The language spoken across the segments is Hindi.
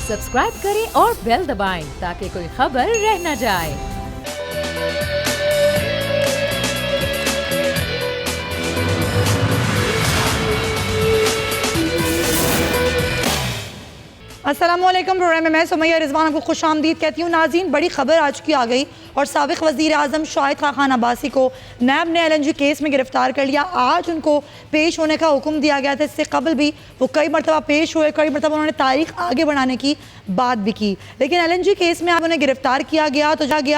सब्सक्राइब करें और बेल दबाएं ताकि कोई खबर रह न जाए। अस्सलामुअलैकुम। प्रोग्राम में मैं सुमैया रिजवान आपको खुश आमदीद कहती हूँ। नाज़रीन, बड़ी खबर आज की आ गई और साबिक़ वज़ीर आज़म शाहिद खान अब्बासी को नैब ने LNG केस में गिरफ्तार कर लिया। आज उनको पेश होने का हुक्म दिया गया था। इससे कबल भी वो कई मरतबा पेश हुए, कई मरतबा उन्होंने तारीख आगे बढ़ाने की बात भी की, लेकिन LNG केस में अब उन्हें गिरफ्तार किया गया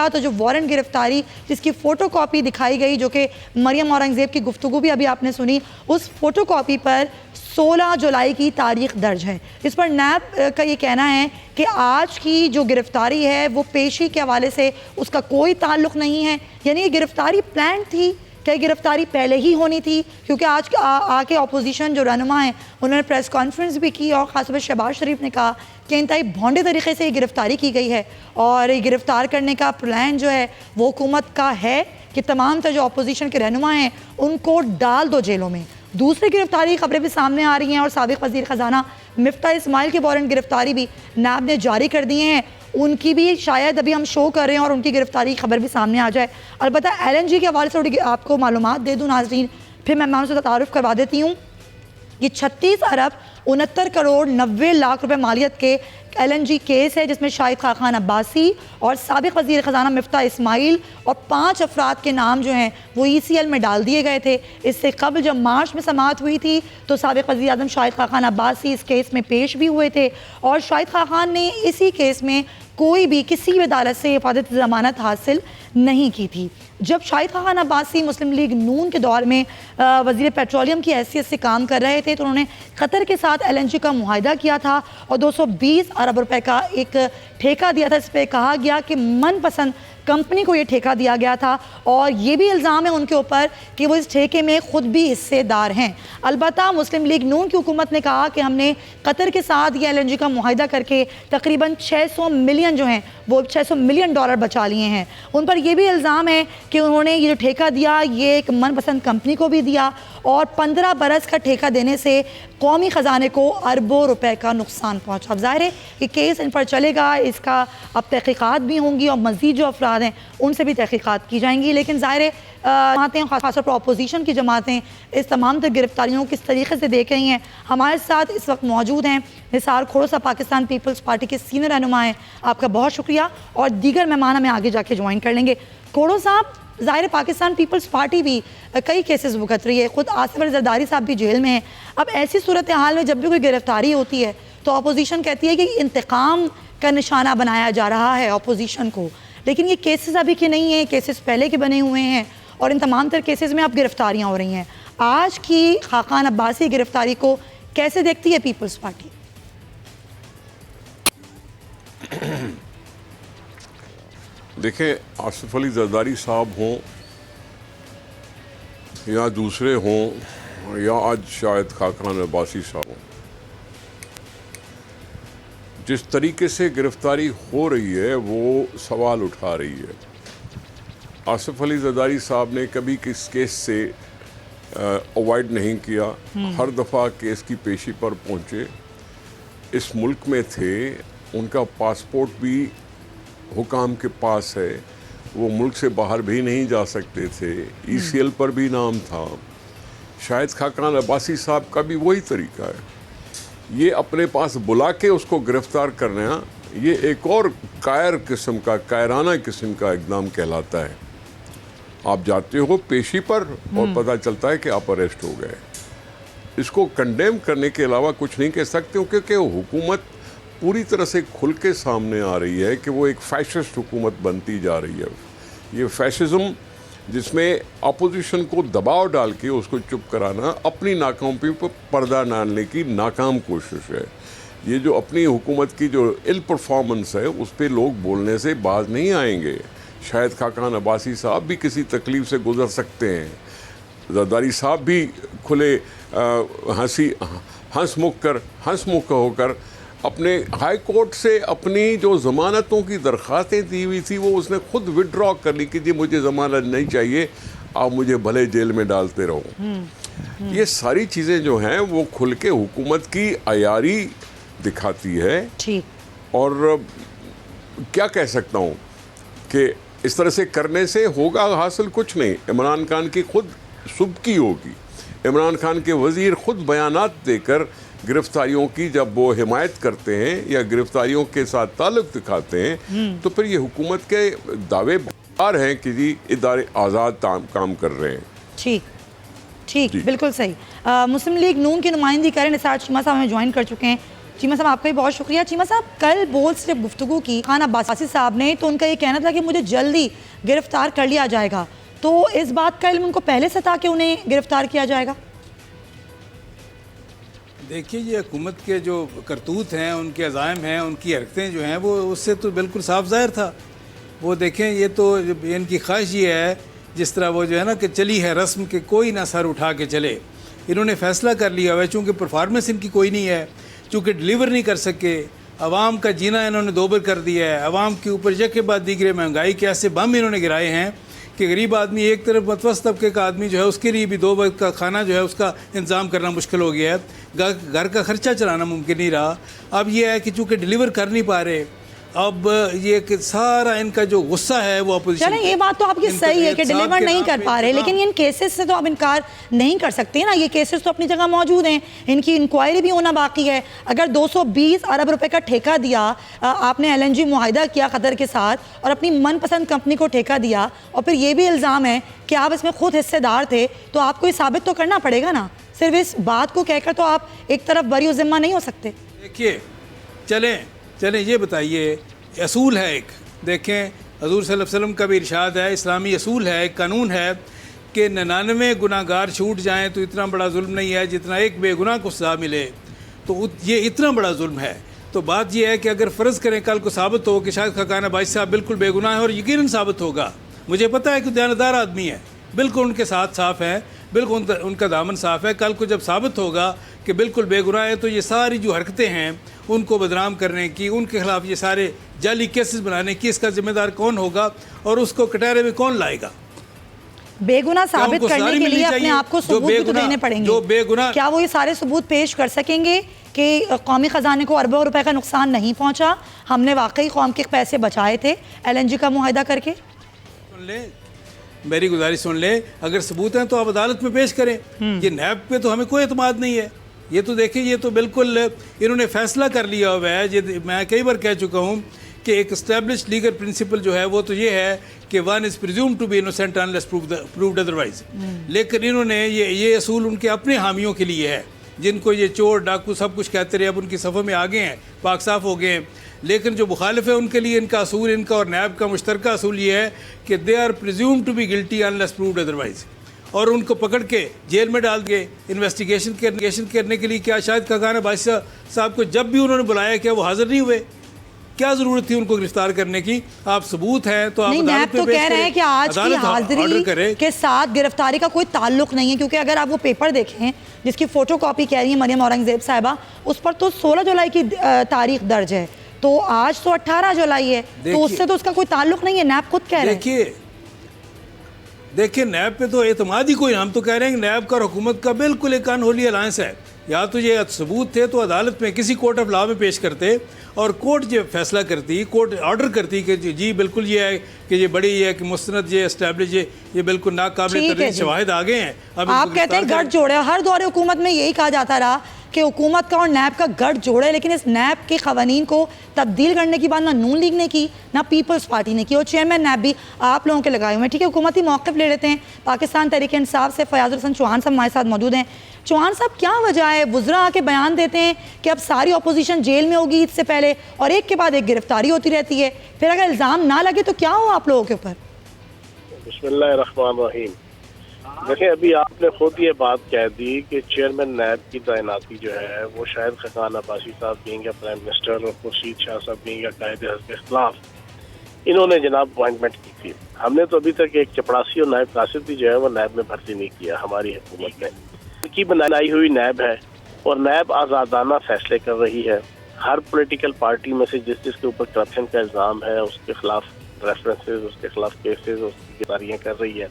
तो जो वारंट गिरफ्तारी जिसकी फ़ोटो कॉपी दिखाई गई, जो कि मरियम औरंगज़ेब की गुफ्तगू भी अभी आपने सुनी, उस फ़ोटो कॉपी पर 16 जुलाई की तारीख दर्ज है। इस पर नैब का ये कहना है कि आज की जो गिरफ्तारी है वो पेशी के हवाले से उसका कोई ताल्लुक़ नहीं है, यानी ये गिरफ्तारी प्लान थी। क्या गिरफ्तारी पहले ही होनी थी? क्योंकि आज आके अपोजिशन जो रहनुमा हैं उन्होंने प्रेस कॉन्फ्रेंस भी की और ख़ासतौर पर शहबाज शरीफ ने कहा कि इंतहाई भोंडे तरीके से ये गिरफ्तारी की गई है और ये गिरफ्तार करने का प्लान जो है वो हुकूमत का है कि तमाम जो अपोजिशन के रहनुमा हैं उनको डाल दो जेलों में। दूसरी गिरफ्तारी खबरें भी सामने आ रही हैं और साबिक़ वज़ीर ख़जाना मिफ्ता इस्माइल की वारंट गिरफ्तारी भी नैब ने जारी कर दिए हैं। उनकी भी शायद अभी हम शो कर रहे हैं और उनकी गिरफ्तारी की खबर भी सामने आ जाए। अलबत्ता LNG के हवाले से थोड़ी आपको मालूमात दे दूँ नाज़रीन, फिर मैं उनसे तारुफ़ करवा देती हूँ। ये 36 अरब 69 करोड़ 90 लाख रुपए मालियत के LNG केस है जिसमें शाहिद खान अब्बासी और साबिक़ वज़ीर ख़जाना मिफ्ता इस्माइल और 5 अफराद के नाम जो हैं वो ECL में डाल दिए गए थे। इससे कबल जब मार्च में समाअत हुई थी तो साबिक़ वज़ीर आज़म शाहिद खान अब्बासी इस केस में पेश भी हुए थे और शाहिद खान ने इसी केस में कोई भी किसी भी अदालत से हिफाजत ज़मानत हासिल नहीं की थी। जब शाहिद खान अब्बासी मुस्लिम लीग नून के दौर में वज़ीर पेट्रोलियम की हैसियत से काम कर रहे थे तो उन्होंने कतर के साथ LNG का मुआहिदा किया था और 220 अरब रुपए का एक ठेका दिया था। इस पर कहा गया कि मनपसंद कंपनी को ये ठेका दिया गया था और ये भी इल्ज़ाम है उनके ऊपर कि वो इस ठेके में ख़ुद भी हिस्सेदार हैं। अलबत्ता मुस्लिम लीग नून की हुकूमत ने कहा कि हमने कतर के साथ ये LNG का मुआहिदा करके तकरीबन 600 मिलियन जो हैं वो 600 मिलियन डॉलर बचा लिए हैं। उन पर यह भी इल्ज़ाम है कि उन्होंने ये जो ठेका दिया ये एक मनपसंद कंपनी को भी दिया और 15 बरस का ठेका देने से कौमी ख़जाने को अरबों रुपए का नुकसान पहुँचा। अब ज़ाहिर है कि केस इन पर चलेगा, इसका अब तहक़ीक़ात भी होंगी और मज़ीद जो अफराद हैं उनसे भी तहक़ीक़ात की जाएंगी। लेकिन ज़ाहिर है जमातें ख़ासतौर पर अपोजिशन की जमातें इस तमाम तर गिरफ्तारियों को किस तरीके से देख रही हैं। हमारे साथ इस वक्त मौजूद हैं निसार खोड़ो साहब, पाकिस्तान पीपल्स पार्टी के सीनियर रहनुमा हैं, आपका बहुत शुक्रिया, और दीगर मेहमान हमें आगे जाके ज्वाइन कर लेंगे। खोड़ो साहब, ज़ाहिर पाकिस्तान पीपल्स पार्टी भी कई केसेस भुगत रही है, ख़ुद आसिफ अली ज़रदारी साहब भी जेल में हैं। अब ऐसी सूरत हाल में जब भी कोई गिरफ्तारी होती है तो अपोजिशन कहती है कि इंतकाम का निशाना बनाया जा रहा है अपोजिशन को, लेकिन ये केसेस अभी के नहीं हैं, केसेस पहले के बने हुए हैं और इन तमाम तर केसेस में अब गिरफ्तारियाँ हो रही हैं। आज की खान अब्बासी गिरफ्तारी को कैसे देखती है पीपल्स पार्टी? देखें, आसिफ अली ज़रदारी साहब हों या दूसरे हों या आज शाहिद खान अब्बासी साहब हों, जिस तरीके से गिरफ्तारी हो रही है वो सवाल उठा रही है। आसिफ अली ज़रदारी साहब ने कभी किस केस से अवॉइड नहीं किया, हर दफ़ा केस की पेशी पर पहुँचे, इस मुल्क में थे, उनका पासपोर्ट भी हुकाम के पास है, वो मुल्क से बाहर भी नहीं जा सकते थे, ECL पर भी नाम था। शाहिद खान अब्बासी साहब का भी वही तरीका है, ये अपने पास बुला के उसको गिरफ़्तार करना, ये एक और कायराना किस्म का इक़दाम कहलाता है। आप जाते हो पेशी पर और पता चलता है कि आप अरेस्ट हो गए। इसको कंडेम करने के अलावा कुछ नहीं कह सकते क्योंकि हुकूमत पूरी तरह से खुल के सामने आ रही है कि वो एक फैशिस्ट हुकूमत बनती जा रही है। ये फैशिज़्म जिसमें अपोजिशन को दबाव डाल के उसको चुप कराना, अपनी नाकामी पर पर्दा डालने की नाकाम कोशिश है। ये जो अपनी हुकूमत की जो इल परफॉर्मेंस है उस पर लोग बोलने से बाज नहीं आएंगे। शाहिद खान अब्बासी साहब भी किसी तकलीफ़ से गुज़र सकते हैं, ज़रदारी साहब भी खुले हंसमुख होकर अपने हाई कोर्ट से अपनी जो ज़मानतों की दरख्वास्तें दी हुई थी वो उसने खुद विड्रॉ कर ली कि जी मुझे ज़मानत नहीं चाहिए, आप मुझे भले जेल में डालते रहो। ये सारी चीज़ें जो हैं वो खुल के हुकूमत की अयारी दिखाती है। ठीक। और क्या कह सकता हूँ कि इस तरह से करने से होगा हासिल कुछ नहीं। इमरान खान की खुद सुबकी होगी, इमरान खान के वज़ीर खुद बयानात देकर गिरफ्तारियों की जब वो हिमायत करते हैं या गिरफ्तारियों के साथ ताल्लुक़ दिखाते हैं तो फिर ये हुकूमत के दावेदार हैं कि जी इदारे आज़ाद काम कर रहे हैं। ठीक ठीक, बिल्कुल सही। मुस्लिम लीग नून की नुमाइंदगी करें निसार चीमा साहब हमें ज्वाइन कर चुके हैं। चीमा साहब आपका भी बहुत शुक्रिया। चीमा साहब, कल बोल्ड से जब गुफ्तगू की खान अब्बासी साहब ने तो उनका ये कहना था कि मुझे जल्दी गिरफ्तार कर लिया जाएगा, तो इस बात का इल्म उनको पहले से था कि उन्हें गिरफ्तार किया जाएगा? देखिए, ये हुकूमत के जो करतूत हैं, उनके अज़ाइम हैं, उनकी हरकतें जो हैं, वो उससे तो बिल्कुल साफ ज़ाहिर था। वो देखें, ये तो इनकी ख्वाहिश ये है, जिस तरह वो जो है ना कि चली है रस्म के कोई ना सर उठा के चले। इन्होंने फ़ैसला कर लिया हुआ है, चूँकि परफॉर्मेंस इनकी कोई नहीं है, चूँकि डिलीवर नहीं कर सके, आवाम का जीना इन्होंने दोबर कर दिया है, आवाम के ऊपर यके बाद दीगरे महंगाई के ऐसे बम इन्होंने गिराए हैं कि गरीब आदमी, एक तरफ मतवस्त तबके का आदमी जो है उसके लिए भी 2 वक्त का खाना जो है उसका इंतज़ाम करना मुश्किल हो गया है, घर का खर्चा चलाना मुमकिन नहीं रहा। अब ये है कि चूँकि डिलीवर कर नहीं पा रहे, अब ये कि सारा इनका जो गुस्सा है वो अपोजिशन। चलें, ये बात तो आपकी सही है कि डिलीवर नहीं कर पा रहे, लेकिन इन केसेस से तो आप इनकार नहीं कर सकते ना। ये केसेस तो अपनी जगह मौजूद हैं, इनकी इंक्वायरी भी होना बाकी है। अगर 220 अरब रुपए का ठेका दिया आपने, LNG मुआहिदा किया कतर के साथ और अपनी मनपसंद कंपनी को ठेका दिया, और फिर ये भी इल्ज़ाम है कि आप इसमें खुद हिस्सेदार थे, तो आपको ये साबित तो करना पड़ेगा ना। सिर्फ इस बात को कहकर तो आप एक तरफ बरी ज़िम्मा नहीं हो सकते। देखिए, चलें ये बताइए, असूल है एक, देखें हज़ूर सल्लल्लाहु अलैहि वसल्लम का भी इरशाद है, इस्लामी असूल है, एक कानून है कि 99 गुनाहगार छूट जाएं तो इतना बड़ा जुल्म नहीं है जितना एक बेगुनाह को सज़ा मिले, तो ये इतना बड़ा जुल्म है। तो बात यह है कि अगर फ़र्ज़ करें कल को साबित हो कि शायद खाकान अब्बासी साहब बिल्कुल बेगुनाह है, और यकीनन साबित होगा, मुझे पता है कि दयानतदार आदमी है, बिल्कुल उनके साथ साफ़ है, बिल्कुल उनका दामन साफ़ है। कल को जब साबित होगा कि बिल्कुल बेगुनाह है, तो ये सारी जो हरकतें हैं उनको बदनाम करने की, उनके खिलाफ ये सारे जाली केसेस बनाने की, इसका जिम्मेदार कौन होगा और उसको कटहरे में कौन लाएगा? बेगुनाह साबित करने के लिए अपने आप को सबूत भी तो देने पड़ेंगे। जो बेगुनाह, क्या वो ये सारे सबूत पेश कर सकेंगे कि कौमी ख़जाने को अरबों रुपए का नुकसान नहीं पहुंचा, हमने वाकई कौम के पैसे बचाए थे LNG का मुआहिदा करके? सुन ले, मेरी गुजारिश सुन ले, अगर सबूत हैं तो आप अदालत में पेश करें। ये नैब पे तो हमें कोई एतमाद नहीं है। ये तो देखिए, ये तो बिल्कुल इन्होंने फैसला कर लिया हुआ है। ये मैं कई बार कह चुका हूँ कि एक एस्टैब्लिश्ड लीगल प्रिंसिपल जो है वो तो ये है कि one is presumed to be innocent unless proved otherwise. लेकिन इन्होंने ये असूल उनके अपने हामियों के लिए है, जिनको ये चोर डाकू सब कुछ कहते रहे, अब उनकी सफ़ों में आ गए हैं, पाक साफ हो गए हैं। लेकिन जो मुखालिफ है उनके लिए इनका असूल, इनका और नैब का मुश्तरका असूल ये है कि they are presumed to be guilty unless proved otherwise, और उनको पकड़ के जेल में डाल के इन्वेस्टिगेशन करने के लिए क्या शायद खाकान अब्बासी साहब को जब भी उन्होंने बुलाया क्या वो हाजिर नहीं हुए? क्या जरूरत थी उनको गिरफ्तार करने की? आप सबूत हैं तो आप अदालत में पेश कह रहे हैं कि आज की हाजिरी के साथ गिरफ्तारी का कोई ताल्लुक नहीं है, क्योंकि अगर आप वो पेपर देखें जिसकी फोटोकॉपी कह रही है मरियम औरंगजेब साहिबा, उस पर तो 16 जुलाई की तारीख दर्ज है, तो आज तो 18 जुलाई है, तो उससे तो उसका कोई ताल्लुक नहीं है। नैब खुद कह रहे हैं। देखिए, नैब पे तो एतमाद ही कोई, हम तो कह रहे हैं कि नैब का और हुकूमत का बिल्कुल एक अनहोली अलायंस है। या तो ये सबूत थे तो अदालत में किसी कोर्ट ऑफ लॉ में पेश करते और कोर्ट जो फैसला करती, कोर्ट ऑर्डर करती कि जी बिल्कुल ये है कि ये बड़ी है कि मुस्तनद ये एस्टैब्लिश ये बिल्कुल नाकाबिल तर्जीह शवाहिद आ गए हैं। अब आप कहते हैं गठ जोड़े, हर दौरे हुकूमत में यही कहा जाता रहा कि हुकूमत का और नैब का गठ जोड़े, लेकिन इस नैब के क़वानीन को तब्दील करने की बात ना नून लीग ने की ना पीपल्स पार्टी ने की, और चेयरमैन नैब भी आप लोगों के लगाए हुए हैं। ठीक है, हुकूमती मौक़िफ़ ले लेते हैं। पाकिस्तान तहरीक इंसाफ से फयाज़ हसन चौहान साहब हमारे साथ मौजूद हैं। चौहान साहब, क्या वजह है वुज़रा आके बयान देते हैं कि अब सारी अपोजिशन जेल में होगी ईद से पहले, और एक के बाद एक गिरफ्तारी होती रहती है, फिर अगर इल्ज़ाम ना लगे तो क्या हो आप लोगों के ऊपर? बिस्मिल्लाहिर्रहमानिर्रहीम। देखिए, अभी आपने खुद ये बात कह दी कि चेयरमैन नैब की तैनाती जो है वो शायद खाकान अब्बासी साहब बीइंग प्राइम मिनिस्टर और खुर्शीद शाह साहब बीइंग कायदे हज़ब इख्तिलाफ, इन्होंने जनाब अपॉइंटमेंट की थी। हमने तो अभी तक एक चपड़ासी और नायब कासिद भी जो है वो नैब में भर्ती नहीं किया हमारी हुकूमत ने। की बनाई हुई नैब है और नैब आज़ादाना फैसले कर रही है। हर पॉलिटिकल पार्टी में से जिसके ऊपर करप्शन का इल्ज़ाम है उसके खिलाफ रेफरेंसेस, उसके खिलाफ केसेस, उसकी गिरफ्तारियाँ कर रही है।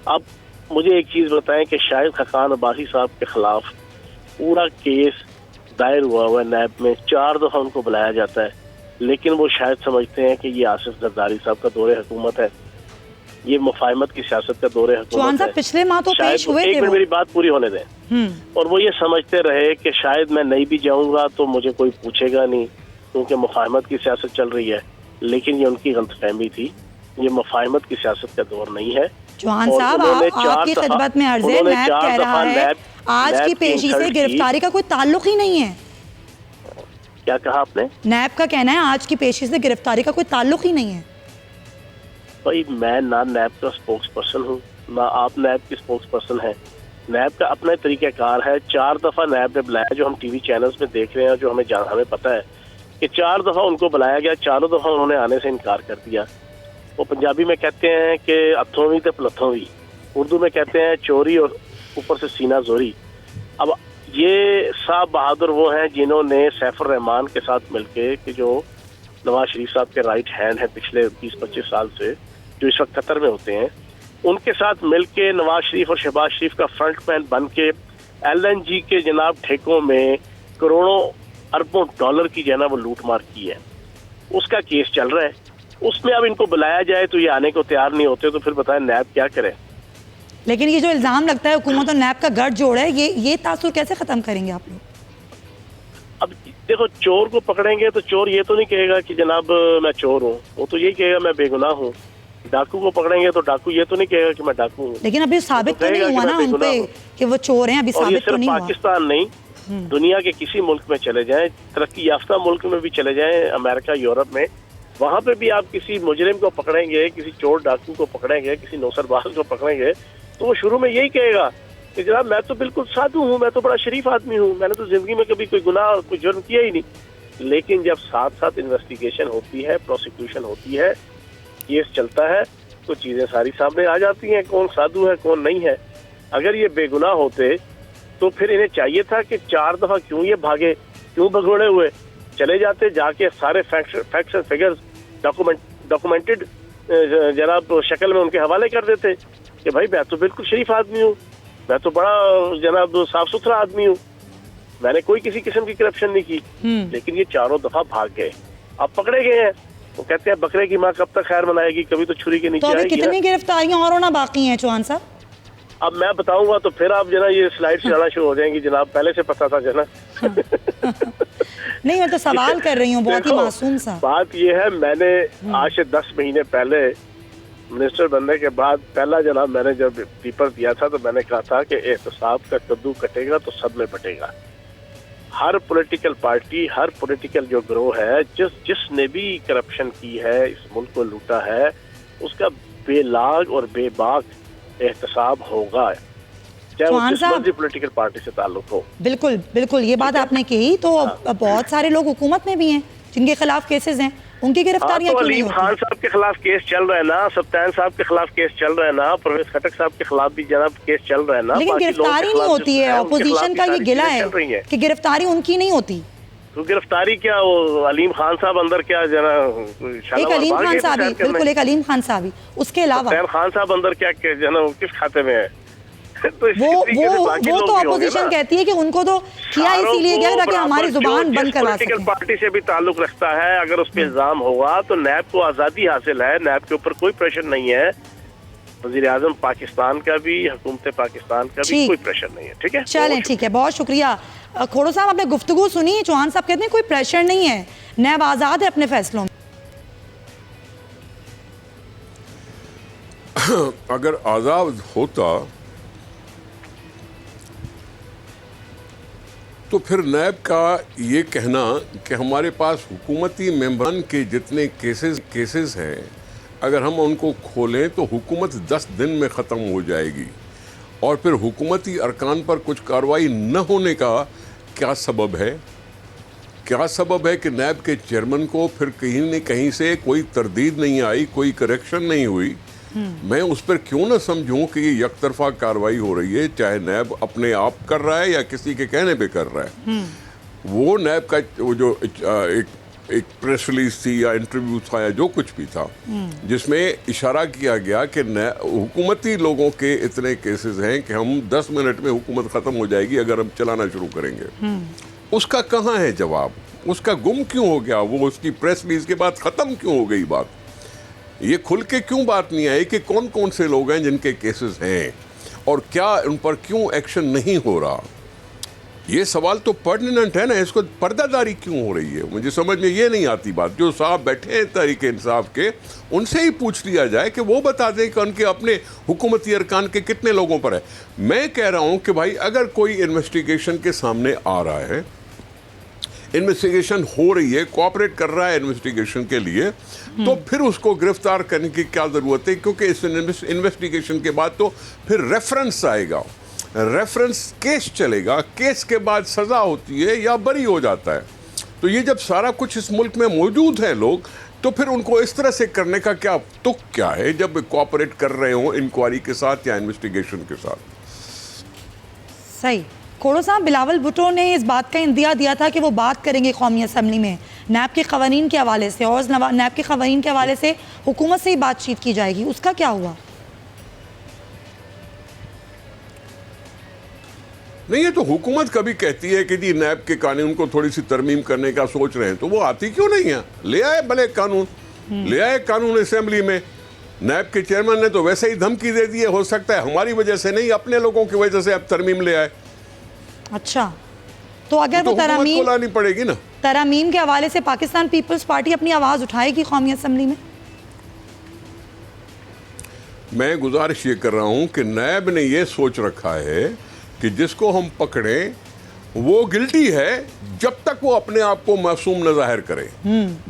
अब मुझे एक चीज़ बताएं कि शायद खाकान अब्बासी साहब के खिलाफ पूरा केस दायर हुआ है नैब में, 4 दफ़ा उनको बुलाया जाता है, लेकिन वो शायद समझते हैं कि ये आसिफ जरदारी साहब का दौरे हुकूमत है, ये मुफाहमत की सियासत का दौरे हुकूमत है। पिछले माह तो पेश हुए थे, एक मिनट मेरी बात पूरी होने दें। और वो ये समझते रहे कि शायद मैं नहीं भी जाऊंगा तो मुझे कोई पूछेगा नहीं, क्योंकि मुफाहमत की सियासत चल रही है। लेकिन ये उनकी गलतफहमी थी, ये मुफाहमत की सियासत का दौर नहीं है। चौहान साहब, आपकी खिदमत में अर्ज है, नैब कह रहा है आज की पेशी से गिरफ्तारी का कोई ताल्लुक ही नहीं है। क्या कहा आपने? नैब का कहना है आज की पेशी से गिरफ्तारी का कोई ताल्लुक ही नहीं है। भाई मैं ना नैब का स्पोक्स पर्सन हूँ, ना आप नैब की स्पोक्स पर्सन है। नैब का अपना तरीक़ाकार है। 4 दफ़ा नैब ने बुलाया, जो हम टीवी चैनल्स में देख रहे हैं, जो हमें पता है कि 4 दफ़ा उनको बुलाया गया, 4 दफ़ा उन्होंने आने से इनकार कर दिया। वो पंजाबी में कहते हैं कि अथोवी तो पलथोवी, उर्दू में कहते हैं चोरी और ऊपर से सीना जोरी। अब ये साहब बहादुर वो हैं जिन्होंने सैफुर रहमान के साथ मिलके, कि जो नवाज शरीफ साहब के राइट हैंड है पिछले 20-25 साल से, जो इस वक्त कतर में होते हैं, उनके साथ मिलके नवाज शरीफ और शहबाज शरीफ का फ्रंटमैन बन के LNG के जनाब ठेकों में करोड़ों अरबों डॉलर की जो है ना वो लूटमार की है। उसका केस चल रहा है, उसमें अब इनको बुलाया जाए तो ये आने को तैयार नहीं होते, तो फिर बताएं नैब क्या करे। लेकिन ये जो इल्जाम लगता है हुकूमत और नैब का गठजोड़ है, ये तासुर कैसे खत्म करेंगे आप लोग? अब देखो, चोर को पकड़ेंगे तो चोर ये तो नहीं कहेगा कि जनाब मैं चोर हूँ, वो तो यही कहेगा मैं बेगुनाह हूँ। डाकू को पकड़ेंगे तो डाकू ये तो नहीं कहेगा कि मैं डाकू हूँ। लेकिन अभी साबित तो नहीं हुआ ना उन पे कि वो चोर हैं, अभी साबित तो नहीं हुआ। पाकिस्तान नहीं, दुनिया के किसी मुल्क में चले जाएं, तरक्की याफ्ता मुल्क में भी चले जाएं, अमेरिका, यूरोप में, वहां पे भी आप किसी मुजरिम को पकड़ेंगे, किसी चोर डाकू को पकड़ेंगे, किसी नौसरबाज को पकड़ेंगे, तो वो शुरू में यही कहेगा कि जनाब मैं तो बिल्कुल साधु हूँ, मैं तो बड़ा शरीफ आदमी हूँ, मैंने तो जिंदगी में कभी कोई गुनाह कोई जुर्म किया ही नहीं। लेकिन जब साथ साथ इन्वेस्टिगेशन होती है, प्रोसिक्यूशन होती है, केस चलता है, तो चीजें सारी सामने आ जाती हैं, कौन साधु है कौन नहीं है। अगर ये बेगुनाह होते तो फिर इन्हें चाहिए था कि 4 दफा क्यों ये भागे, क्यों भगोड़े हुए, चले जाते, जाके सारे फैक्ट्स एंड फिगर्स डॉक्यूमेंटेड जनाब शक्ल में उनके हवाले कर देते कि भाई मैं तो बिल्कुल शरीफ आदमी हूँ, मैं तो बड़ा जनाब साफ सुथरा आदमी हूँ, मैंने कोई किसी किस्म की करप्शन नहीं की। लेकिन ये 4 दफा भाग गए, अब पकड़े गए हैं। वो कहते हैं बकरे की माँ कब तक खैर मनाएगी, कभी तो छुरी के नीचे आएगी। तो कितनी गिरफ्तारियां और होना बाकी हैं चौहान साहब? अब मैं बताऊंगा तो फिर आप जना ये स्लाइड चलाना शुरू हो जाएंगी जनाब, पहले से पता था जना। नहीं, मैं तो सवाल कर रही हूँ, बहुत ही मासूम सा। बात ये है, मैंने आज से 10 महीने पहले मिनिस्टर बनने के बाद पहला जनाब मैंने जब पेपर दिया था तो मैंने कहा था कि एहतसाब का कद्दू कटेगा तो सब में बटेगा। हर पॉलिटिकल पार्टी, हर पॉलिटिकल जो ग्रोह है, जिसने भी करप्शन की है, इस मुल्क को लूटा है, उसका बेलाग और बेबाक एहतसाब होगा, चाहे वो जिस मर्जी पॉलिटिकल पार्टी से ताल्लुक हो। बिल्कुल बिल्कुल, ये बात आपने कही। तो बहुत सारे लोग हुकूमत में भी हैं जिनके खिलाफ केसेस हैं, उनकी गिरफ्तारियां क्यों नहीं होती? अलीम खान साहब के खिलाफ केस चल रहा है ना, सत्तान साहब के खिलाफ केस चल रहा है ना, परवेज खटक साहब के खिलाफ भी जनाब केस चल रहा है ना। लेकिन गिरफ्तारी नहीं होती है। ऑपोजिशन का ये गिला है कि गिरफ्तारी उनकी नहीं होती। तो गिरफ्तारी क्या, वो अलीम खान साहब अंदर क्या जना, एक अलीम खान साहब ही, बिल्कुल एक अलीम खान साहब ही, उसके अलावा खान साहब अंदर क्या जना किस खाते में है? तो वो तो अपोजिशन कहती है कि उनको तो किया इसीलिए गया ताकि हमारी जुबान बंद करवा सकें। पॉलिटिकल पार्टी से भी ताल्लुक रखता है, अगर उस पर इल्जाम होगा तो नैब को आज़ादी हासिल है, नैब के ऊपर कोई प्रेशर नहीं है। वज़ीर-ए-आज़म पाकिस्तान का भी, हुकूमत पाकिस्तान का भी कोई प्रेशर नहीं है। ठीक है, चलें, ठीक है, बहुत शुक्रिया। खोड़ो साहब, आपने गुफ्तगू सुनी, चौहान साहब कहते हैं कोई प्रेशर नहीं है, नैब आज़ाद है अपने फैसलों में। अगर आज़ाद होता तो फिर नैब का ये कहना कि हमारे पास हुकूमती मेंबरान के जितने केसेस हैं, अगर हम उनको खोलें तो हुकूमत 10 दिन में ख़त्म हो जाएगी, और फिर हुकूमती अरकान पर कुछ कार्रवाई न होने का क्या सबब है? क्या सबब है कि नैब के चेयरमैन को फिर कहीं न कहीं से कोई तरदीद नहीं आई, कोई करेक्शन नहीं हुई? मैं उस पर क्यों ना समझूं कि ये यकतरफा कार्रवाई हो रही है, चाहे नैब अपने आप कर रहा है या किसी के कहने पे कर रहा है। वो नैब का वो जो एक प्रेस रिलीज थी या इंटरव्यू था या जो कुछ भी था, जिसमें इशारा किया गया कि हुकूमती लोगों के इतने केसेस हैं कि हम 10 मिनट में हुकूमत ख़त्म हो जाएगी अगर हम चलाना शुरू करेंगे। उसका कहाँ है जवाब? उसका गुम क्यों हो गया? वो उसकी प्रेस रिलीज के बाद ख़त्म क्यों हो गई बात? ये खुल के क्यों बात नहीं आई कि कौन कौन से लोग हैं जिनके केसेस हैं और क्या उन पर क्यों एक्शन नहीं हो रहा? ये सवाल तो पर्टिनेंट है ना, इसको पर्दादारी क्यों हो रही है? मुझे समझ में ये नहीं आती बात। जो साहब बैठे हैं तहरीक इंसाफ के, उनसे ही पूछ लिया जाए कि वो बता दें कि उनके अपने हुकूमती अरकान के कितने लोगों पर है। मैं कह रहा हूं कि भाई अगर कोई इन्वेस्टिगेशन के सामने आ रहा है, इन्वेस्टिगेशन हो रही है, कोऑपरेट कर रहा है इन्वेस्टिगेशन के लिए, तो फिर उसको गिरफ्तार करने की क्या ज़रूरत है? क्योंकि इस इन्वेस्टिगेशन के बाद तो फिर रेफरेंस आएगा, रेफरेंस केस चलेगा, केस के बाद सज़ा होती है या बरी हो जाता है। तो ये जब सारा कुछ इस मुल्क में मौजूद है लोग, तो फिर उनको इस तरह से करने का क्या तुक क्या है जब कोऑपरेट कर रहे हो इंक्वायरी के साथ या इन्वेस्टिगेशन के साथ? सही। खोड़ो साहब, बिलावल भुट्टो ने इस बात का इंदिया दिया था कि वो बात करेंगे कौमी असम्बली में नैब के क़वानीन के हवाले से, और नैब के क़वानीन के हवाले से हुकूमत से ही बातचीत की जाएगी। उसका क्या हुआ? नहीं, ये तो हुकूमत कभी कहती है कि जी नैब के कानून को थोड़ी सी तरमीम करने का सोच रहे हैं, तो वो आती क्यों नहीं है? ले आए भले कानून, ले आए कानून असेंबली में। नैब के चेयरमैन ने तो वैसे ही धमकी दे दी है, हो सकता है हमारी वजह से नहीं, अपने लोगों की वजह से अब तरमीम ले आए। अच्छा, तो अगर वो तरमीम लानी पड़ेगी ना। तरामीम के हवाले से पाकिस्तान पीपल्स पार्टी अपनी आवाज़ उठाएगी कौमी असम्बली में? मैं गुजारिश ये कर रहा हूं कि नैब ने ये सोच रखा है कि जिसको हम पकड़ें वो गिल्टी है जब तक वो अपने आप को मासूम न जाहिर करे।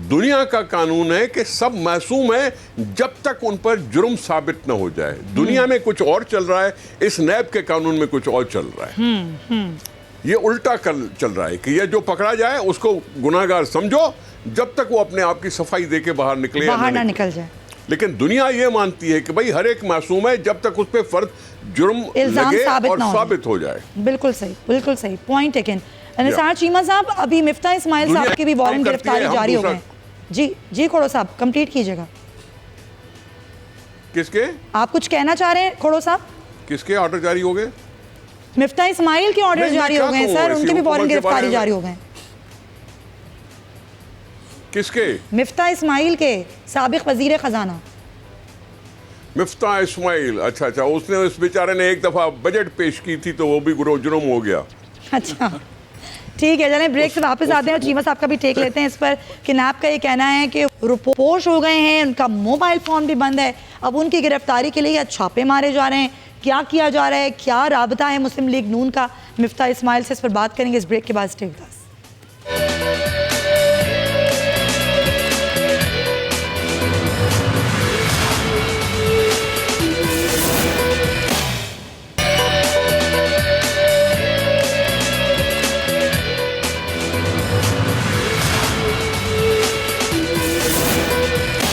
दुनिया का कानून है कि सब मासूम है जब तक उन पर जुर्म साबित न हो जाए। दुनिया में कुछ और चल रहा है, इस नैब के कानून में कुछ और चल रहा है। ये उल्टा चल रहा है कि ये जो पकड़ा जाए उसको गुनाहगार समझो जब तक वो अपने आप की सफाई दे के बाहर निकले, बाहर ना निकल जाए। लेकिन दुनिया ये मानती है कि भाई हर एक मासूम है जब तक उस पर फर्द जुर्म लगे और साबित हो जाए। बिल्कुल सही, बिल्कुल सही पॉइंट टेकन। निसार चीमा साहब, अभी मिफ्ता इस्माइल साहब के भी वारंट गिरफ्तारी जारी हो गए। जी जी खोड़ो साहब, कंप्लीट कीजिएगा। किसके? आप कुछ कहना चाह रहे हैं खोड़ो साहब? किसके ऑर्डर जारी हो गए? मिफ्ता इस्माइल के ऑर्डर जारी हो गए सर, उनके भी वारंट गिरफ्तारी जारी हो गए। किसके? मिफ्ता इस्माइल के, साबिक वजीर खजाना। मिफ्ता इस्माइल, अच्छा अच्छा, उसने उस बेचारे ने एक दफा बजट पेश की थी तो वो भी जुर्म हो गया। अच्छा ठीक है, चलें ब्रेक से वापस आते हैं और चीमा साहब का भी टेक लेते हैं इस पर कि नैब का ये कहना है कि रुपोश हो गए हैं, उनका मोबाइल फ़ोन भी बंद है, अब उनकी गिरफ्तारी के लिए या छापे मारे जा रहे हैं, क्या किया जा रहा है, क्या राबता है मुस्लिम लीग नून का मिफ्ता इस्माइल से, इस पर बात करेंगे इस ब्रेक के बाद। Stay with us.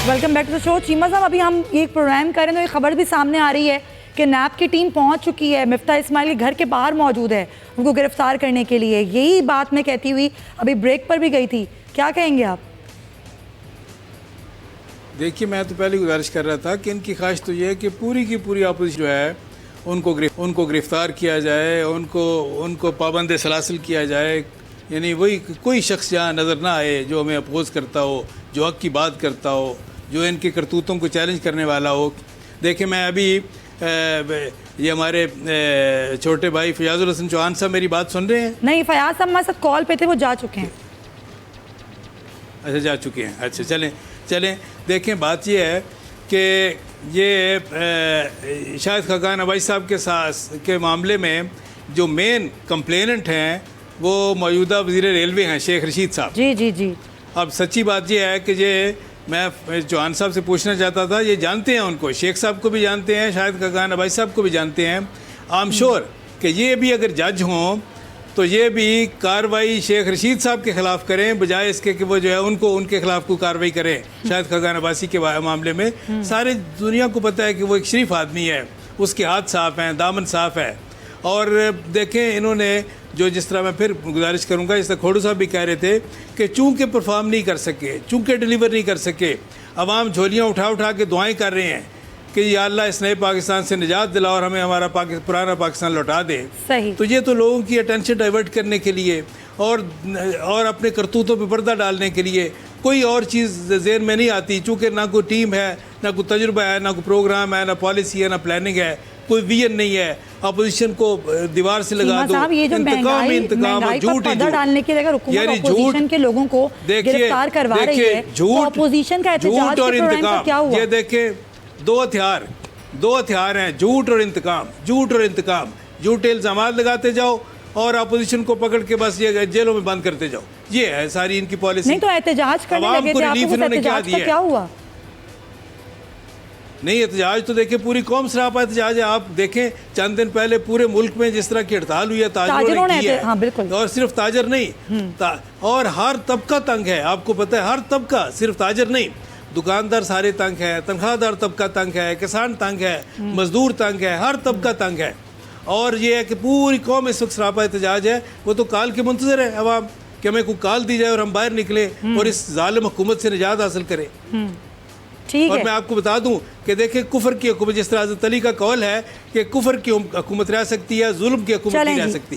Welcome back to the show. Cheema साहब, अभी हम ये प्रोग्राम कर रहे हैं तो ये खबर भी सामने आ रही है कि नैब की टीम पहुंच चुकी है, मिफ्ता इस्माइल के घर के बाहर मौजूद है उनको गिरफ्तार करने के लिए। यही बात मैं कहती हुई अभी ब्रेक पर भी गई थी, क्या कहेंगे आप? देखिए, मैं तो पहले गुजारिश कर रहा था कि इनकी ख्वाहिश तो ये है कि पूरी की पूरी अपोजिशन जो है उनको गिरफ्तार किया जाए, उनको पाबंद सलासिल किया जाए, यानी वही कोई शख्स यहाँ नज़र ना आए जो हमें अपोज करता हो, जो हक की बात करता हो, जो इनके करतूतों को चैलेंज करने वाला हो। देखिए, मैं अभी ये हमारे छोटे भाई फयाजुल हसन चौहान साहब मेरी बात सुन रहे हैं? नहीं, फयाज साहब हमारे साथ कॉल पे थे, वो जा चुके हैं। अच्छा, जा चुके हैं। अच्छा, चलें देखें, बात ये है कि ये शाहिद खाकान अबाई साहब के मामले में जो मेन कंप्लेनेंट हैं वो मौजूदा वज़ीर रेलवे हैं शेख रशीद साहब। जी जी जी। अब सच्ची बात ये है कि ये मैं चौहान साहब से पूछना चाहता था, ये जानते हैं उनको, शेख साहब को भी जानते हैं, शाहिद खाकान अबाई साहब को भी जानते हैं। आई एम श्योर कि ये भी अगर जज हों तो ये भी कार्रवाई शेख रशीद साहब के ख़िलाफ़ करें बजाय इसके कि वो जो है उनके ख़िलाफ़ कोई कार्रवाई करें शाहिद खाकान अब्बासी के मामले में। सारे दुनिया को पता है कि वो एक शरीफ आदमी है, उसके हाथ साफ़ हैं, दामन साफ़ है। और देखें, इन्होंने जो जिस तरह मैं फिर गुजारिश करूंगा, जिस तरह खोड़ू साहब भी कह रहे थे कि चूँकि परफॉर्म नहीं कर सके, चूँकि डिलीवर नहीं कर सके, अवाम झोलियाँ उठा उठा के दुआएं कर रहे हैं कि या अल्लाह इस नए पाकिस्तान से निजात दिला और हमें हमारा पुराना पाकिस्तान लौटा दे। सही। तो ये तो लोगों की अटेंशन डाइवर्ट करने के लिए और अपने करतूतों पे पर्दा डालने के लिए कोई और चीज़ ज़हन में नहीं आती, चूँकि ना कोई टीम है, ना कोई तजुर्बा है, ना कोई प्रोग्राम है, ना पॉलिसी है, ना प्लानिंग है, कोई विजन नहीं है। अपोजिशन को दीवार से लगा दो, ये जो महंगाई पर पर्दा डालने के लिए अगर हुकूमत अपोजिशन के लोगों को गिरफ्तार करवा रही है, तो अपोजिशन का एहतजाज और इंतकाम, क्या हुआ? ये देखें दो हथियार हैं, झूठ और इंतकाम। झूठे इल्जामात लगाते जाओ और अपोजिशन को पकड़ के बस ये जेलों में बंद करते जाओ, ये है सारी इनकी पॉलिसी। नहीं तो एहतजाज करने लगे थे, आपको एहतजाज का क्या हुआ? नहीं, एहतजाज तो देखिए पूरी कौम सरापा एहतजाज है। आप देखें चंद दिन पहले पूरे मुल्क में जिस तरह की हड़ताल हुई है, ताजरों ने की है। हाँ, बिल्कुल। और सिर्फ ताजर नहीं, और हर तबका तंग है, आपको पता है, हर तबका, सिर्फ ताजर नहीं, दुकानदार सारे तंग है, तनख्वाहदार तबका तंग है, किसान तंग है, मजदूर तंग है, हर तबका तंग है। और ये है कि पूरी कौम इस वक्त सरापा एहतजाज है। वो तो काल के मुंतज़िर है अवाम कि हमें कोई काल दी जाए और हम बाहर निकले और इस जालिम हुकूमत से निजात हासिल करें। ठीक और है। मैं आपको बता दूं कि देखिए कुफर की हुकूमत, जिस तरह हज़रत अली का कौल है कि कुफर की हुकूमत रह सकती है, जुल्म की हुकूमत नहीं रह सकती।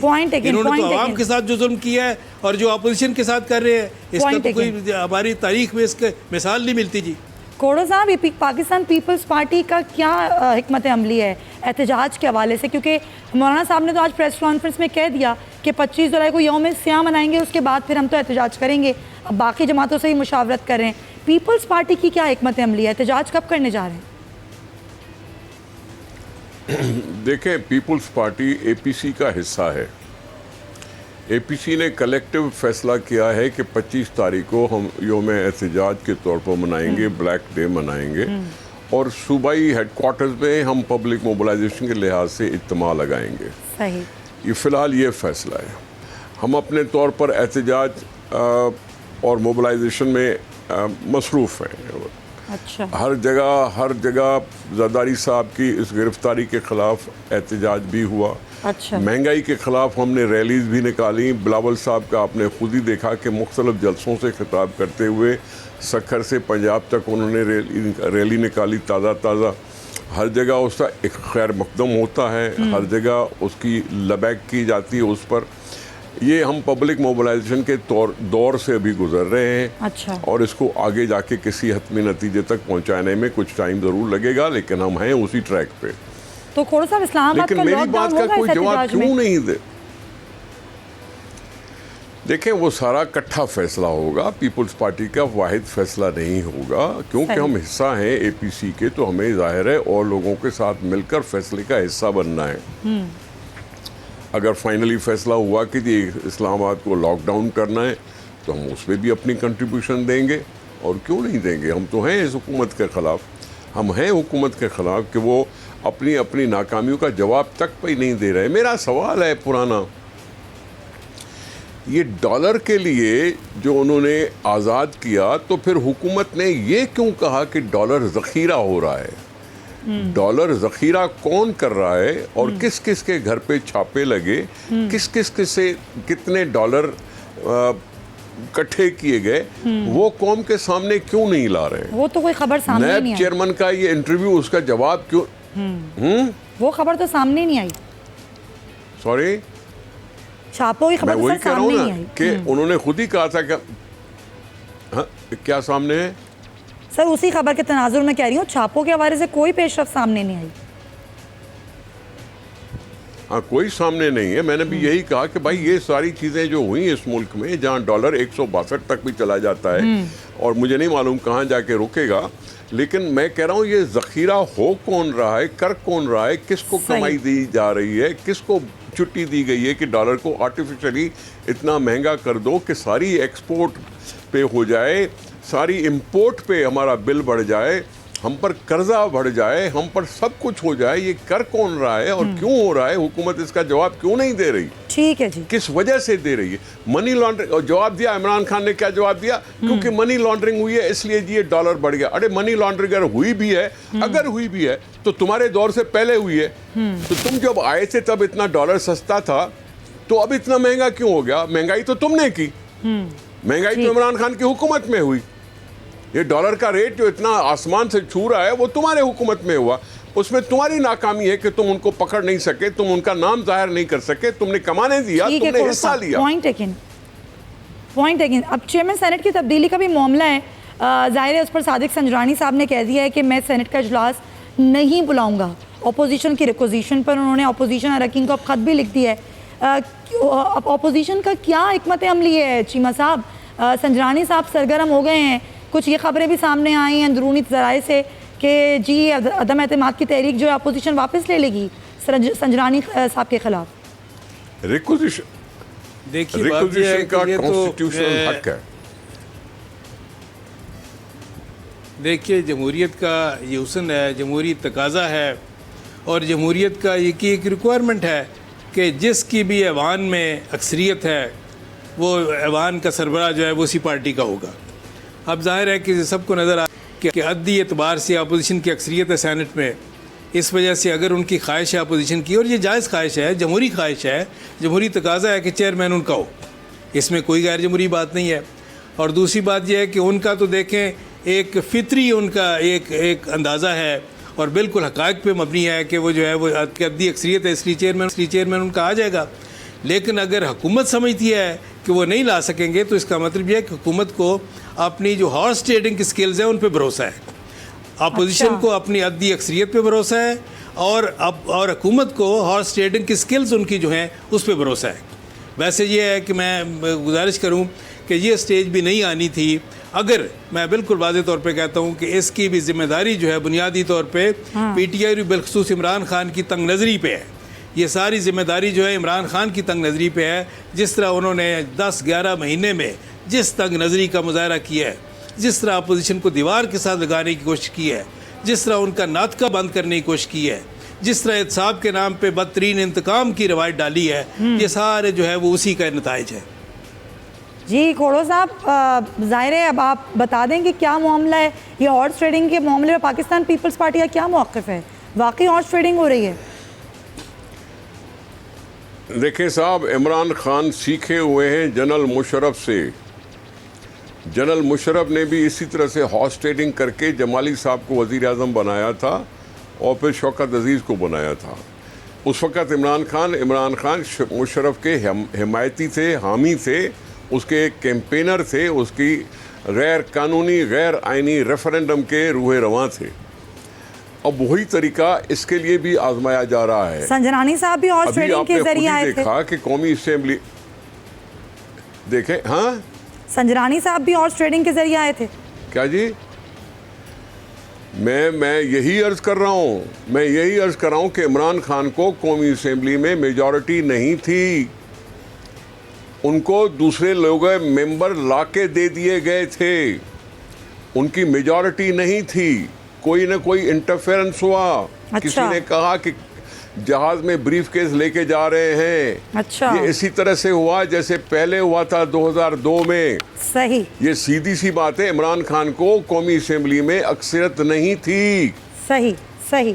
इन्होंने तो आवाम के साथ जो जुल्म किया है और जो अपोजिशन के साथ कर रहे हैं, इसका तो कोई हमारी तारीख में इसके मिसाल नहीं मिलती जी। कोड़ो साहब, ये पाकिस्तान पीपल्स पार्टी का क्या हिकमत अमली है एहतजाज के हवाले से? क्योंकि मौलाना साहब ने तो आज प्रेस कॉन्फ्रेंस में कह दिया कि 25 जुलाई को यौम सियाह मनाएंगे, उसके बाद फिर हम तो एहतजाज करेंगे। अब बाकी जमातों से ही मुशावरत कर रहे हैं। पीपल्स पार्टी की क्या हिकमत अमली है? एहतजाज कब करने जा रहे हैं? देखें, पीपल्स पार्टी एपीसी का हिस्सा है। एपीसी ने कलेक्टिव फैसला किया है कि 25 तारीख को हम यौम एहतजाज के तौर पर मनाएंगे, ब्लैक डे मनाएंगे, और सूबाई हेडक्वार्टर्स में हम पब्लिक मोबिलाइजेशन के लिहाज से इज्तिमा लगाएंगे। सही। ये फ़िलहाल ये फैसला है। हम अपने तौर पर एहतजाज और मोबिलाइजेशन में मसरूफ़ हैं। अच्छा। हर जगह जरदारी साहब की इस गिरफ्तारी के ख़िलाफ़ एहतजाज भी हुआ। अच्छा। महंगाई के ख़िलाफ़ हमने रैलीज़ भी निकाली। बिलावल साहब का आपने खुद ही देखा कि मुख्तलिफ़ जलसों से खिताब करते हुए सक्खर से पंजाब तक उन्होंने रैली निकाली ताज़ा। हर जगह उसका एक खैर मकदम होता है, हर जगह उसकी लबैक की जाती है उस पर। ये हम पब्लिक मोबिलाइजेशन के दौर से अभी गुजर रहे हैं। अच्छा। और इसको आगे जाके किसी हतमी नतीजे तक पहुंचाने में कुछ टाइम ज़रूर लगेगा, लेकिन हम हैं उसी ट्रैक पे। तो खोड़ साहब, इस्लामाबाद लेकिन मेरी बात का कोई जवाब क्यों नहीं दे? देखें, वो सारा इकट्ठा फैसला होगा, पीपल्स पार्टी का वाहिद फैसला नहीं होगा। क्योंकि हम हिस्सा हैं एपीसी के, तो हमें जाहिर है और लोगों के साथ मिलकर फैसले का हिस्सा बनना है। अगर फाइनली फैसला हुआ कि जी इस्लामाबाद को लॉकडाउन करना है, तो हम उस पर भी अपनी कंट्रीब्यूशन देंगे, और क्यों नहीं देंगे। हम तो हैं इस हुकूमत के ख़िलाफ़, हम हैं हुकूमत के ख़िलाफ़ कि वो अपनी नाकामियों का जवाब तक भी नहीं दे रहे। मेरा सवाल है पुराना, ये डॉलर के लिए जो उन्होंने आज़ाद किया, तो फिर हुकूमत ने ये क्यों कहा कि डॉलर ज़ख़ीरा हो रहा है? डॉलर ज़ख़ीरा कौन कर रहा है और किस किस के घर पे छापे लगे, किस किस से कितने डॉलर इकट्ठे किए गए, वो कौम के सामने क्यों नहीं ला रहे? वो तो कोई खबर सामने नहीं आई। नैब चेयरमैन का ये इंटरव्यू, उसका जवाब क्यों? वो खबर तो सामने नहीं आई। सॉरी, छापों की खबर मैं वही कह रहा हूँ नहीं ना आई कि उन्होंने खुद ही कहा था कि क्या सामने है सर, उसी खबर के तनाजुर में कह रही हूँ, छापों के हवाले से कोई पेशरफ सामने नहीं आई। हाँ, कोई सामने नहीं है। मैंने भी यही कहा कि भाई ये सारी चीज़ें जो हुई इस मुल्क में, जहाँ डॉलर 162 तक भी चला जाता है और मुझे नहीं मालूम कहाँ जाके रुकेगा, लेकिन मैं कह रहा हूँ ये ज़ख़ीरा हो कौन रहा है, कर कौन रहा है, किसको कमाई दी जा रही है, किसको छुट्टी दी गई है कि डॉलर को आर्टिफिशियली इतना महंगा कर दो कि सारी एक्सपोर्ट पे हो जाए, सारी इंपोर्ट पे हमारा बिल बढ़ जाए, हम पर कर्जा बढ़ जाए, हम पर सब कुछ हो जाए। ये कर कौन रहा है और क्यों हो रहा है? हुकूमत इसका जवाब क्यों नहीं दे रही? ठीक है जी। किस वजह से दे रही है? मनी लॉन्ड्रिंग, और जवाब दिया इमरान खान ने, क्या जवाब दिया? क्योंकि मनी लॉन्ड्रिंग हुई है इसलिए ये डॉलर बढ़ गया। अरे मनी लॉन्ड्रिंग अगर हुई भी है, तो तुम्हारे दौर से पहले हुई है। तो तुम जब आए थे तब इतना डॉलर सस्ता था, तो अब इतना महंगा क्यों हो गया? महंगाई तो तुमने की, महंगाई तो इमरान खान की हुकूमत में हुई। ये डॉलर का रेट जो इतना आसमान से छू रहा है, वो तुम्हारे हुकूमत में हुआ। उसमें तुम्हारी नाकामी है कि तुम उनको पकड़ नहीं सके, तुम उनका नाम जाहिर नहीं कर सके, तुमने कमाने दिया, तुमने हिस्सा लिया। Point taken. पॉइंट है कि अब चेयरमैन सेनेट की तब्दीली का भी मामला है। ज़ाहिर है उस पर सादिक संजरानी साहब ने कह दिया है कि मैं सेनेट का इजलास नहीं बुलाऊंगा। अपोजिशन की रिक्वेजिशन पर उन्होंने अपोजिशन अरकान को अब ख़त भी लिख दिया है। अब अपोजिशन का क्या हिकमत अमली है चीमा साहब? संजरानी साहब सरगर्म हो गए हैं, कुछ ये खबरें भी सामने आई हैं अंदरूनी ज़राए से कि जी अदम एतमाद की तहरीक जो है अपोजिशन वापस ले लेगी संजरानी साहब के खिलाफ। रिक्वेजिशन देखिए बात यह है का कि ये कॉन्स्टिट्यूशनल तो हक है। देखिए जमहूरियत का ये हुस्न है, जमहूरियत तकाजा है और जमहूरियत का ये की एक रिक्वायरमेंट है कि जिसकी भी ऐवान में अक्सरियत है वो ऐवान का सरबराह जो है वो उसी पार्टी का होगा। अब जाहिर है कि सबको नज़र आ कि अद्दी एतबार से अपोजिशन की अक्सरियत है सेनेट में, इस वजह से अगर उनकी ख्वाहिश है अपोजिशन की, और ये जायज़ ख्वाहिश है, जमहूरी ख्वाहिश है, जमहूरी तकाजा है कि चेयरमैन उनका हो, इसमें कोई गैर जमहूरी बात नहीं है। और दूसरी बात यह है कि उनका तो देखें एक फितरी उनका एक अंदाज़ा है और बिल्कुल हक़ाइक़ पे मबनी है कि वो जो है वो अद्दी अक्सरियत है, इसलिए चेयरमैन उनका आ जाएगा। लेकिन अगर हुकूमत समझती है कि वो नहीं ला सकेंगे तो इसका मतलब यह है कि हुकूमत को अपनी जो हॉर्स ट्रेडिंग की स्किल्स हैं उन पर भरोसा है, अपोजिशन को अपनी अद्दी अक्सरियत पे भरोसा है और हुकूमत को हॉर्स ट्रेडिंग की स्किल्स उनकी जो हैं उस पर भरोसा है। वैसे ये है कि मैं गुजारिश करूं कि ये स्टेज भी नहीं आनी थी। अगर मैं बिल्कुल वाज़ेह तौर पे कहता हूं कि इसकी भी जिम्मेदारी जो है बुनियादी तौर पे PTI और बिलखसूस इमरान खान की तंग नज़री पे है। ये सारी जिम्मेदारी जो है इमरान खान की तंग नज़री पे है। जिस तरह उन्होंने 10-11 महीने में जिस तंग नज़री का मुजाहरा किया है, जिस तरह अपोजिशन को दीवार के साथ लगाने की कोशिश की है, जिस तरह उनका नातका बंद करने की कोशिश की है, जिस तरह एहतसाब के नाम पे बदतरीन इंतकाम की रवायत डाली है, ये सारे जो है वो उसी का नताइज है। जी खोड़ो साहब, ज़ाहिर है अब आप बता दें कि क्या मामला है ये हॉर्स ट्रेडिंग के मामले में पाकिस्तान पीपल्स पार्टी का क्या मौक़िफ़ है? वाकई हॉर्स ट्रेडिंग हो रही है? देखें साहब, इमरान खान सीखे हुए हैं जनरल मुशर्रफ से। जनरल मुशर्रफ ने भी इसी तरह से हॉर्स ट्रेडिंग करके जमाली साहब को वज़ीर आज़म बनाया था और फिर शौकत अजीज़ को बनाया था। उस वक़्त इमरान खान मुशर्रफ के हिमायती थे, हामी थे, उसके कैंपेनर थे, उसकी गैर कानूनी गैर आइनी रेफरेंडम के रूहे रवां थे। अब वही तरीका इसके लिए भी आजमाया जा रहा है। संजरानी साहब भी हॉर्स ट्रेडिंग के जरिए आए थे। देखा कि कौमी असेंबली देखें, हाँ संजरानी साहब भी हॉर्स ट्रेडिंग के जरिए आए थे। क्या जी? मैं यही अर्ज कर रहा हूँ कि इमरान खान को कौमी असेंबली में मेजॉरिटी नहीं थी, उनको दूसरे लोग मेंबर लाके दे दिए गए थे, उनकी मेजॉरिटी नहीं थी, कोई ना कोई इंटरफेरेंस हुआ। अच्छा। किसी ने कहा कि जहाज में ब्रीफ केस लेके जा रहे हैं। अच्छा। ये इसी तरह से हुआ जैसे पहले हुआ था 2002 में। सही। ये सीधी सी बात है, इमरान खान को कौमी असेंबली में अक्सरियत नहीं थी। सही सही।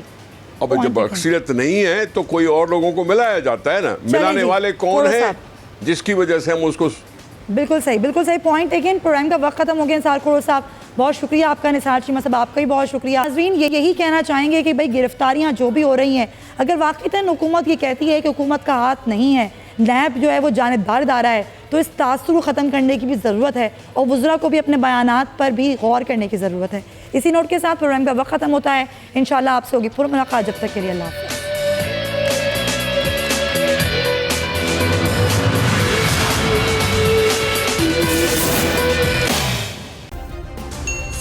अब जब अक्सरियत नहीं है तो कोई और लोगों को मिलाया जाता है ना। मिलाने वाले कौन है जिसकी वजह से हम उसको। बिल्कुल सही पॉइंट। लेकिन प्रोग्राम का वक्त खत्म हो गया। निसार खोड़ो साहब बहुत शुक्रिया आपका। निसार चीमा साहब आपका भी बहुत शुक्रिया। नाज़रीन यही कहना चाहेंगे कि भाई गिरफ्तारियां जो भी हो रही हैं, अगर वाक़ईतन हुकूमत ये कहती है कि हुकूमत का हाथ नहीं है, नैब जो है वो जानिबदार दायरा है, तो इस तासुर को ख़त्म करने की भी ज़रूरत है और वज़रा को भी अपने बयानात पर भी गौर करने की ज़रूरत है। इसी नोट के साथ प्रोग्राम का वक्त ख़त्म होता है। इंशाल्लाह आपसे होगी फिर मुलाकात। जब तक के लिए अल्लाह हाफ़िज़।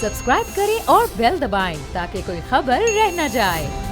सब्सक्राइब करें और बेल दबाएं ताकि कोई खबर रह न जाए।